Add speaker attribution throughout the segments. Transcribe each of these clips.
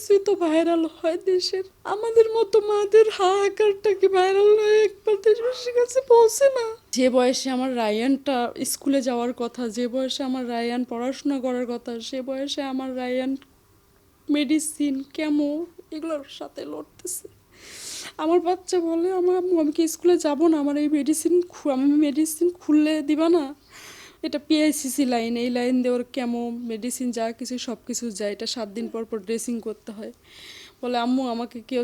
Speaker 1: কিছুই তো ভাইরাল হয় দেশের। আমাদের মতো মাদের হাহাকারটা কি ভাইরাল হয়ে একবার দেশবাসীর কাছে পৌঁছে না? যে বয়সে আমার রায়ানটা স্কুলে যাওয়ার কথা, যে বয়সে আমার রায়ান পড়াশোনা করার কথা, সে বয়সে আমার রায়ান মেডিসিন, কেমো এগুলোর সাথে লড়তেছে। আমার বাচ্চা বলে, আমার আম্মু আমি কি স্কুলে যাব না, আমার এই মেডিসিন আমি মেডিসিন খুললে দিবা না? এটা পিআইসিসি লাইন, এই লাইন দিয়ে ওর কেমো মেডিসিন যা কিছু সব কিছু যায়, এটা 7 দিন পর পর ড্রেসিং করতে হয়। বলে আম্মু আমাকে কেউ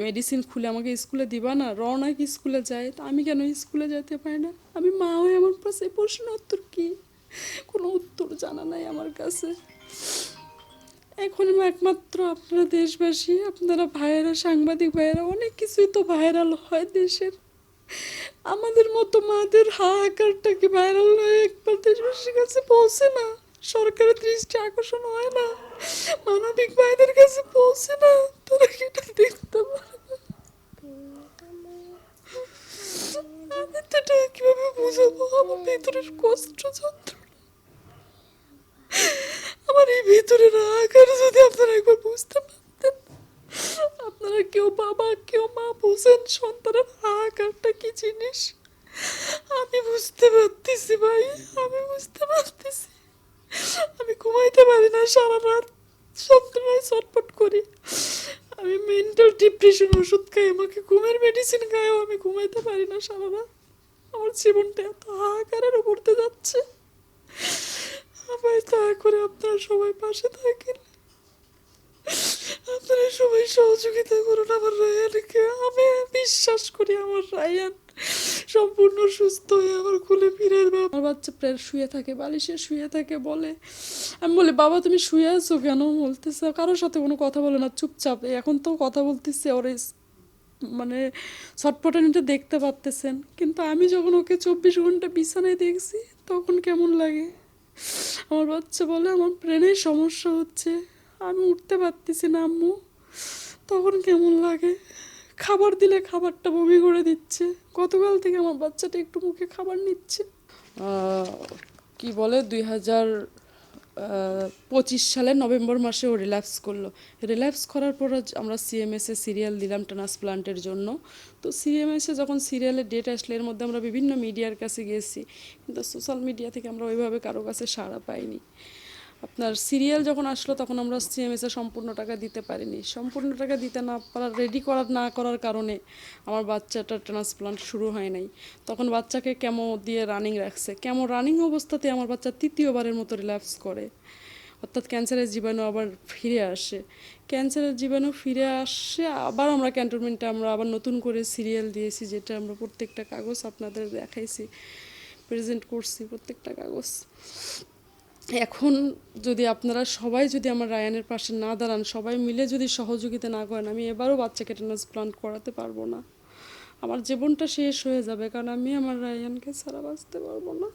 Speaker 1: মেডিসিন খুলে আমাকে স্কুলে দিবা না? রওনা কি স্কুলে যায়, তা আমি কেন স্কুলে যেতে পারি না? আমি মা হয়ে আমার পাশে প্রশ্ন উত্তর কি? কোনো উত্তর জানা নাই আমার কাছে। এখন একমাত্র আপনারা দেশবাসী, আপনারা ভাইয়েরা, সাংবাদিক ভাইয়েরা, অনেক কিছুই তো ভাইরাল হয় দেশের। আমাদের মতো মাদের হাহাকারটা কি ভাইরাল হয়ে একবার দেশবাসীর কাছে পৌঁছে না? সরকারের দৃষ্টি আকর্ষণ হয় না? মানবিক ভাইদের কাছে পৌঁছে না? তারা কি এটা দেখতে পারে? আমি তো এটা কিভাবে বুঝাবো? আমার ভিতরের কষ্ট, যন্ত্রণা, আমার এই ভিতরের হাহাকার যদি আপনারা একবার বুঝতে পারতেন। আপনারা কেউ বাবা কেউ মা বুঝেন সন্তানের হাহাকারটা কি জিনিস? আমি বুঝতে পারতেছি ভাই, আমি বুঝতে পারতেছি। আমি ঘুমাইতে পারি না সারা রাত, সন্তানায় ছটফট করি। আমি মেন্টাল ডিপ্রেশন ওষুধ খাই, আমাকে ঘুমের মেডিসিন খাইও আমি ঘুমাইতে পারি না সারা রাত। আমার জীবনটা এত হাহাকারের উপর দিয়ে যাচ্ছে। আমায় দয়া করে আপনারা সবাই পাশে থাকেন, আপনারা সবাই সহযোগিতা করুন আমার রায়ানকে। আমি বিশ্বাস করি আমার রায়ান সম্পূর্ণ সুস্থ হয়ে আমার কোলে ফিরে আসবে। আমার বাচ্চা প্রায় শুয়ে থাকে, বালিশে শুয়ে থাকে, বলে আমি বলি বাবা তুমি শুয়ে আছো কেন? বলতেছে কারোর সাথে কোনো কথা বলে না, চুপচাপ। এখন তো কথা বলতেছে, ওর মানে ছটপটানিটা দেখতে পারতেছেন। কিন্তু আমি যখন ওকে 24 ঘন্টা বিছানায় দেখছি তখন কেমন লাগে? আমার বাচ্চা বলে আমার ব্রেনের সমস্যা হচ্ছে, আমি উঠতে পারতেছি না আম্মু। তখন কেমন লাগে? খাবার দিলে খাবারটা বমি করে দিচ্ছে। গতকাল থেকে আমার বাচ্চাটা একটু মুখে খাবার নিচ্ছে। কি বলে 2025 সালের নভেম্বর মাসে ও রিল্যাপস করলো। রিল্যাপস করার পর আমরা সিএমএসে সিরিয়াল দিলাম ট্রান্সপ্লান্টের জন্য। তো সিএমএসে যখন সিরিয়ালের ডেট আসলে, এর মধ্যে আমরা বিভিন্ন মিডিয়ার কাছে গেছি, কিন্তু সোশ্যাল মিডিয়া থেকে আমরা ওইভাবে কারো কাছে সাড়া পাইনি। আপনার সিরিয়াল যখন আসলো তখন আমরা সিএমএসে সম্পূর্ণ টাকা দিতে পারিনি। সম্পূর্ণ টাকা দিতে না পারার, রেডি করার না করার কারণে আমার বাচ্চাটা ট্রান্সপ্লান্ট শুরু হয় নাই। তখন বাচ্চাকে কেমো দিয়ে রানিং রাখছে। কেমো রানিং অবস্থাতে আমার বাচ্চা তৃতীয়বারের মতো রিল্যাপস করে, অর্থাৎ ক্যান্সারের জীবাণু আবার ফিরে আসে। ক্যান্সারের জীবাণু ফিরে আসে আবার আমরা ক্যান্টনমেন্টে আমরা আবার নতুন করে সিরিয়াল দিয়েছি, যেটা আমরা প্রত্যেকটা কাগজ আপনাদের দেখাইছি, প্রেজেন্ট করছি প্রত্যেকটা কাগজ। এখন যদি আপনারা সবাই যদি আমার রায়ানের পাশে না দাঁড়ান, সবাই মিলে যদি সহযোগিতা না করেন, আমি এবারও বাচ্চাকে ট্রান্সপ্লান্ট করাতে পারবো না। আমার জীবনটা শেষ হয়ে যাবে, কারণ আমি আমার রায়ানকে ছাড়া বাঁচতে পারবো না।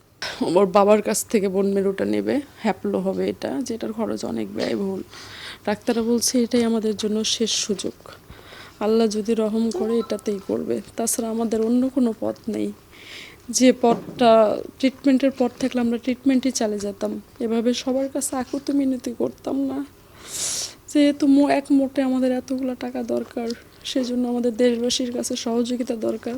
Speaker 1: ওর বাবার কাছ থেকে বোন মেরুটা নেবে, হ্যাপলো হবে এটা, যেটার খরচ অনেক ব্যয়বহুল। ডাক্তাররা বলছে এটাই আমাদের জন্য শেষ সুযোগ। আল্লাহ যদি রহম করে এটাতেই করবে, তাছাড়া আমাদের অন্য কোনো পথ নেই। যে পথটা ট্রিটমেন্টের পর থাকলে আমরা ট্রিটমেন্টই চালিয়ে যেতাম, এভাবে সবার কাছে আকুতি মিনতি করতাম না। যেহেতু এক মোটে আমাদের এতগুলো টাকা দরকার, সেজন্য আমাদের দেশবাসীর কাছে সহযোগিতা দরকার।